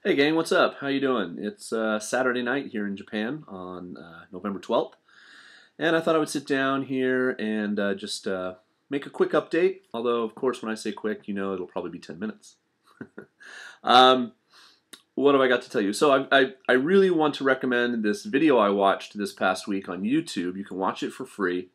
Hey gang, what's up? How you doing? It's Saturday night here in Japan on November 12th, and I thought I would sit down here and just make a quick update. Although, of course, when I say quick, you know it'll probably be 10 minutes. um, what have I got to tell you? So I really want to recommend this video I watched this past week on YouTube. You can watch it for free,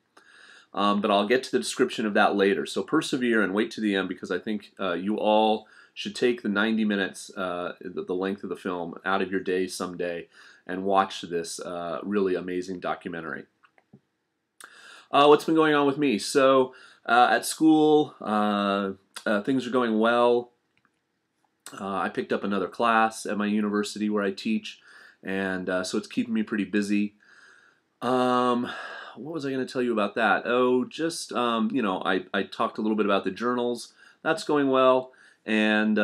but I'll get to the description of that later. So persevere and wait to the end because I think you all should take the 90 minutes, the length of the film, out of your day someday and watch this really amazing documentary. What's been going on with me? So at school, things are going well. I picked up another class at my university where I teach, and so it's keeping me pretty busy. What was I going to tell you about that? Oh, just, I talked a little bit about the journals. That's going well. And,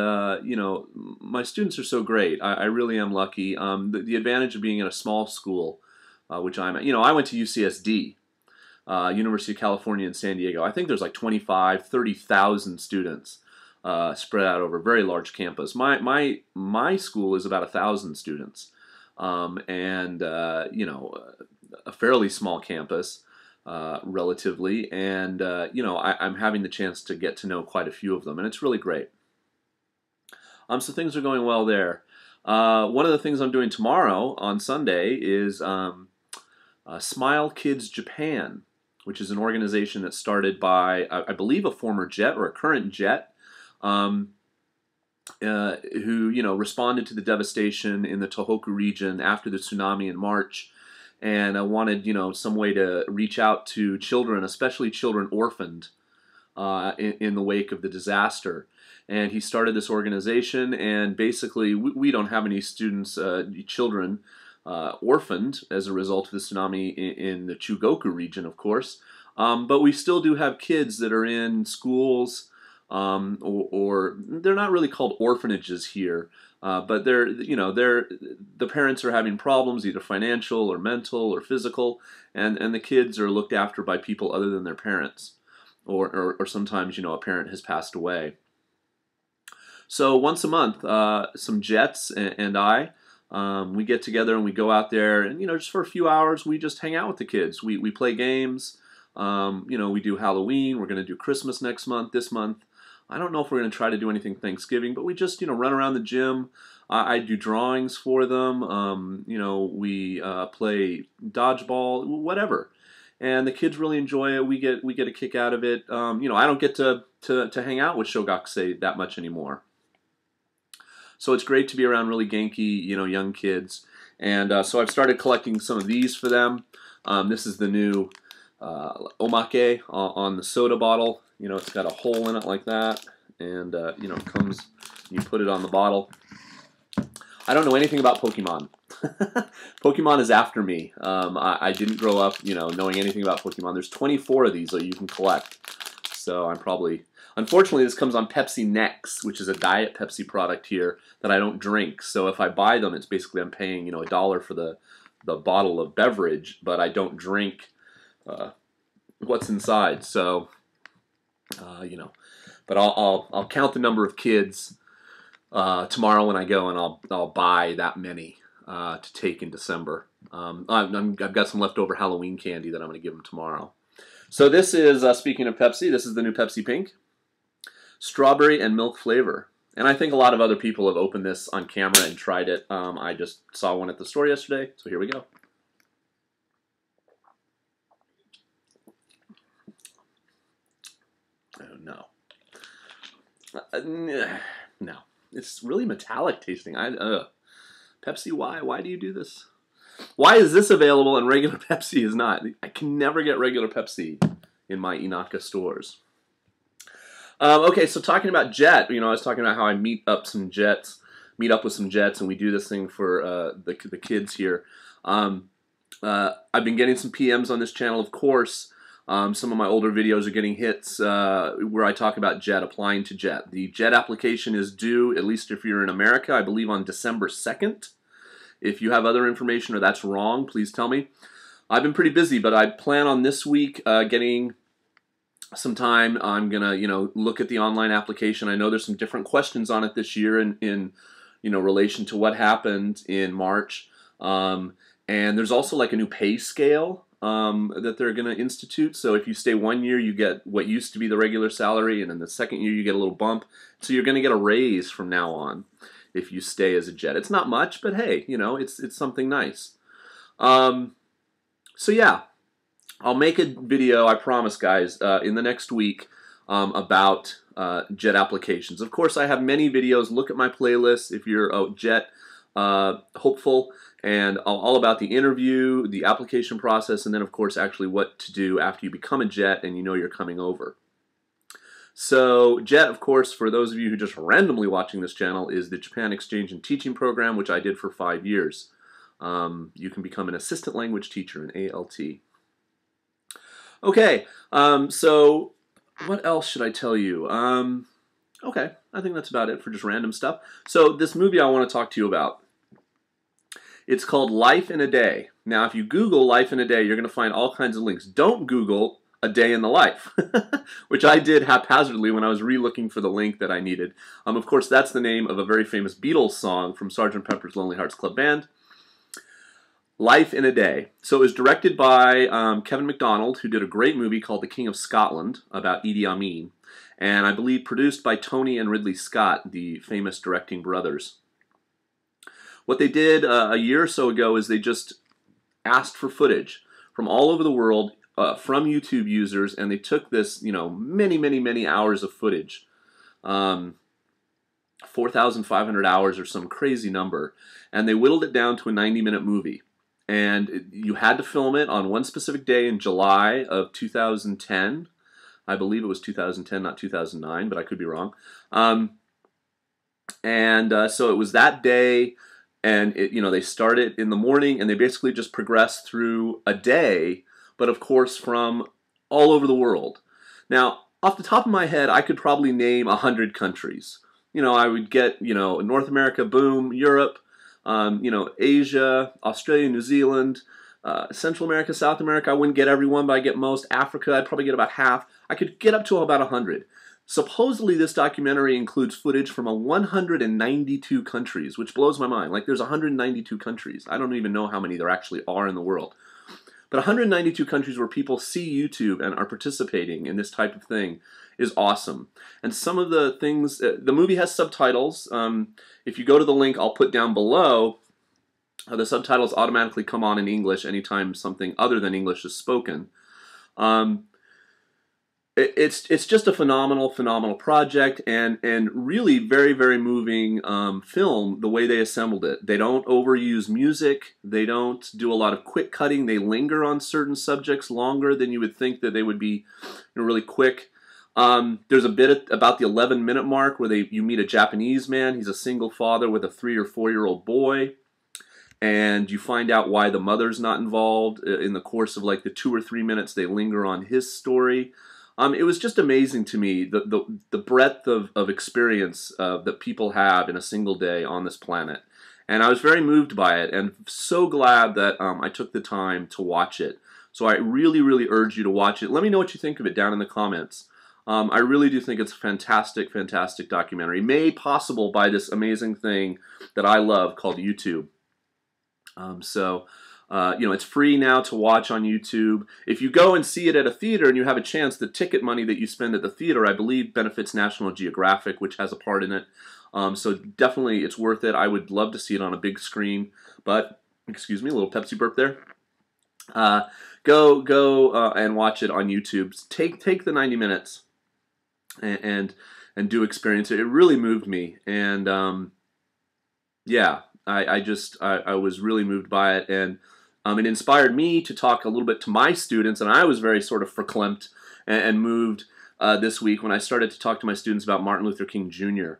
my students are so great. I really am lucky. The advantage of being in a small school, which I'm at, I went to UCSD, University of California in San Diego. I think there's like 25, 30,000 students spread out over a very large campus. My school is about 1,000 students, and, a fairly small campus. Relatively, and I'm having the chance to get to know quite a few of them, and it's really great. So things are going well there. One of the things I'm doing tomorrow on Sunday is Smile Kids Japan, which is an organization that started by, I believe, a former Jet or a current Jet, who responded to the devastation in the Tohoku region after the tsunami in March, and wanted some way to reach out to children, especially children orphaned in the wake of the disaster. And he started this organization, and basically we don't have any students, children orphaned as a result of the tsunami in the Chugoku region, of course, but we still do have kids that are in schools, or they're not really called orphanages here, but the parents are having problems, either financial or mental or physical, and the kids are looked after by people other than their parents, or sometimes a parent has passed away. So once a month, some Jets and I, we get together and we go out there, and just for a few hours we just hang out with the kids. We play games. We do Halloween. We're going to do Christmas next month. This month, I don't know if we're going to try to do anything Thanksgiving, but we just run around the gym. I do drawings for them. We play dodgeball, whatever. And the kids really enjoy it. We get a kick out of it. I don't get to hang out with Shogakuse that much anymore. So it's great to be around really genki, young kids. And so I've started collecting some of these for them. This is the new omake on the soda bottle. It's got a hole in it like that. And, it comes, you put it on the bottle. I don't know anything about Pokemon. Pokemon is after me. I didn't grow up, knowing anything about Pokemon. There's 24 of these that you can collect. So I'm probably... Unfortunately, this comes on Pepsi Next, which is a Diet Pepsi product here that I don't drink. So if I buy them, it's basically I'm paying, $1 for the bottle of beverage, but I don't drink what's inside. So, but I'll count the number of kids tomorrow when I go, and I'll buy that many to take in December. I've got some leftover Halloween candy that I'm going to give them tomorrow. So this is, speaking of Pepsi, this is the new Pepsi Pink. Strawberry and milk flavor. And I think a lot of other people have opened this on camera and tried it. I just saw one at the store yesterday, so here we go. Oh, no. No. It's really metallic tasting. Pepsi, why? Why do you do this? Why is this available and regular Pepsi is not? I can never get regular Pepsi in my Inaka stores. Okay, so talking about Jet, I was talking about how I meet up with some Jets, and we do this thing for the kids here. I've been getting some PMs on this channel, of course. Some of my older videos are getting hits where I talk about Jet, applying to Jet. The Jet application is due, at least if you're in America, I believe on December 2nd. If you have other information or that's wrong, please tell me. I've been pretty busy, but I plan on this week getting some time. I'm gonna, look at the online application. I know there's some different questions on it this year in relation to what happened in March. And there's also like a new pay scale that they're going to institute. So if you stay 1 year, you get what used to be the regular salary, and in the second year, you get a little bump. So you're going to get a raise from now on if you stay as a Jet. It's not much, but hey, it's something nice. So yeah, I'll make a video, I promise, guys, in the next week about Jet applications. Of course, I have many videos. Look at my playlist if you're a Jet hopeful, and all about the interview, the application process, and then, of course, actually what to do after you become a Jet and you're coming over. So Jet, of course, for those of you who just randomly watching this channel, is the Japan Exchange and Teaching Program, which I did for 5 years. You can become an assistant language teacher, an ALT. Okay, so what else should I tell you? Okay, I think that's about it for just random stuff. So this movie I want to talk to you about, it's called Life in a Day. Now, if you Google Life in a Day, you're going to find all kinds of links. Don't Google A Day in the Life, which I did haphazardly when I was re-looking for the link that I needed. Of course, that's the name of a very famous Beatles song from Sgt. Pepper's Lonely Hearts Club Band. Life in a Day. So it was directed by Kevin MacDonald, who did a great movie called The King of Scotland about Idi Amin, and I believe produced by Tony and Ridley Scott, the famous directing brothers. What they did a year or so ago is they just asked for footage from all over the world from YouTube users, and they took this, many hours of footage, 4,500 hours or some crazy number, and they whittled it down to a 90-minute movie. And you had to film it on one specific day in July of 2010. I believe it was 2010, not 2009, but I could be wrong. So it was that day, and they started in the morning, and they basically just progressed through a day, but of course from all over the world. Now, off the top of my head, I could probably name 100 countries. I would get, North America, boom, Europe, Asia, Australia, New Zealand, Central America, South America. I wouldn't get everyone, but I get most. Africa, I'd probably get about half. I could get up to about 100. Supposedly, this documentary includes footage from 192 countries, which blows my mind. Like, there's 192 countries. I don't even know how many there actually are in the world. But 192 countries where people see YouTube and are participating in this type of thing is awesome. And some of the things, the movie has subtitles. If you go to the link I'll put down below, the subtitles automatically come on in English anytime something other than English is spoken. It's just a phenomenal project, and really very moving film, the way they assembled it. They don't overuse music. They don't do a lot of quick cutting. They linger on certain subjects longer than you would think that they would be really quick. There's a bit about the 11-minute mark where you meet a Japanese man. He's a single father with a 3 or 4-year-old boy, and you find out why the mother's not involved in the course of like the 2 or 3 minutes they linger on his story. It was just amazing to me, the breadth of experience that people have in a single day on this planet. And I was very moved by it, and so glad that I took the time to watch it. So I really urge you to watch it. Let me know what you think of it down in the comments. I really do think it's a fantastic documentary, made possible by this amazing thing that I love called YouTube. It's free now to watch on YouTube. If you go and see it at a theater and you have a chance, the ticket money that you spend at the theater, I believe, benefits National Geographic, which has a part in it. So definitely it's worth it. I would love to see it on a big screen, but, excuse me, a little Pepsi burp there. Go and watch it on YouTube. Take the 90 minutes and do experience it. It really moved me, and yeah, I was really moved by it, and it inspired me to talk a little bit to my students, and I was very sort of verklempt and moved this week when I started to talk to my students about Martin Luther King Jr.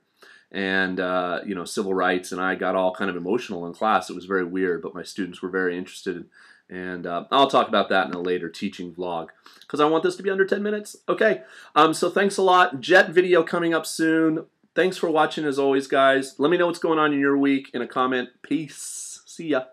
and civil rights, and I got all kind of emotional in class. It was very weird, but my students were very interested, and I'll talk about that in a later teaching vlog because I want this to be under 10 minutes. Okay, so thanks a lot. Jet video coming up soon. Thanks for watching as always, guys. Let me know what's going on in your week in a comment. Peace. See ya.